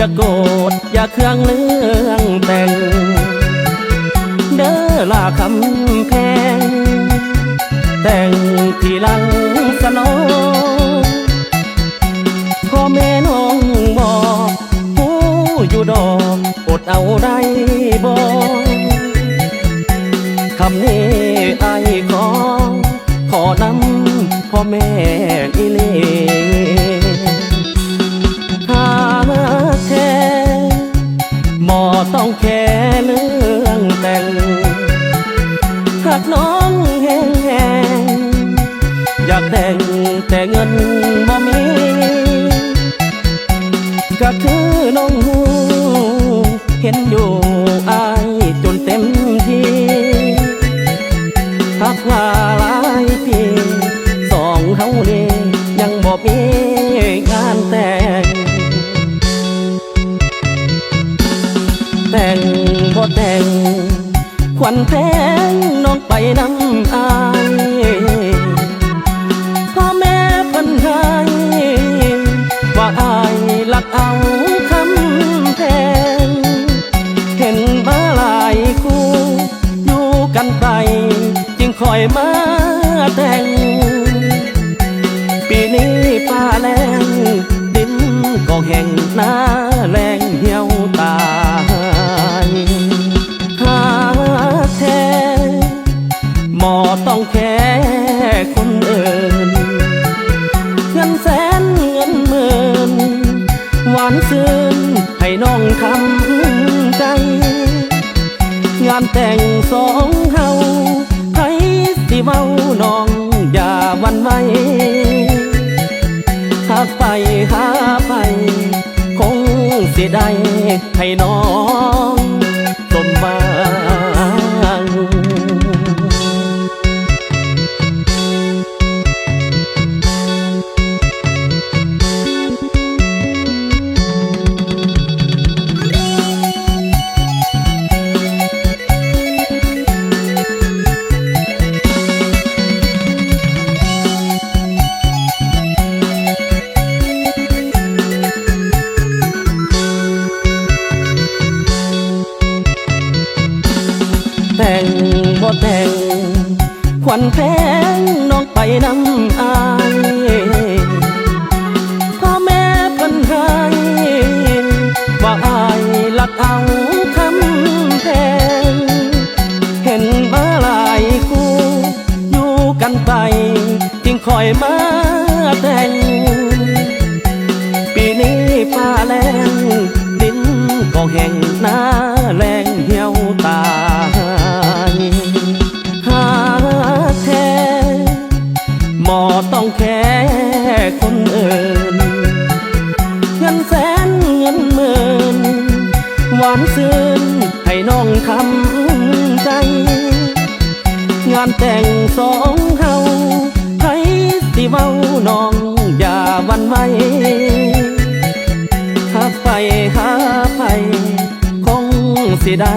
อย่าโกรธอย่าเคืองเรื่องแต่งเด้อลาคำแพงแต่งทีหลังสนองพ่อแม่น้องบอกผู้อยู่ดอกอดเอาได้บ่คำนี้อายขอนำพ่อแม่อีเลหาแค่หมอต้องแค่เรื่องแต่งหากน้องแห้งอยากแต่งแต่เงินบ่มีก็คือน้องหูเห็นอยู่อายจนเต็มที่หากว่าหลายปีสองเฮานี่ยังบ่มีงานแต่งบ่แต่งควันแพงน้องไปนำอายพ่อแม่เพิ่นให้ว่าอายลักเอาคำแพงเห็นมาหลายคู่อยู่กันไปจึงคอยมาแต่งปีนี้ฟ้าแรงดินก็แห้งหน้าแรงเหี่ยวตายหาแท้หมอต้องแค่คนอื่นเงินแสนเงินหมื่นหวานซึ้งให้น้องทำใจงานแต่งสองเฮาใครสิเว้าน้องอย่าหวั่นไหวหากไปหาไปคงสิได้ให้น้องสมหวังแต่งบ่แต่งควันแพงน้องไปนำอายพ่อแม่เพิ่นให้ว่าอายลักเอาคำแพงเห็นมาหลายคู่อยู่กันไปจึงคอยมาแต่งปีนี้ฟ้าแรงดินก็แห้งหน้าแรงเหี่ยวตาหาแท้หมอต้องแค่คนอื่นเงินแสนเงินหมื่นหวานซึ้งให้น้องทำใจงานแต่งสองเฮาใครสิเว้าน้องอย่าหวั่นไหวหากไปหาไปคงสิได้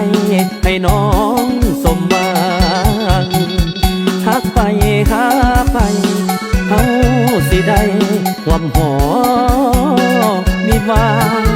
ให้น้องสมหวังหากไปหาไปเฮาสิได้ความหอมีวาง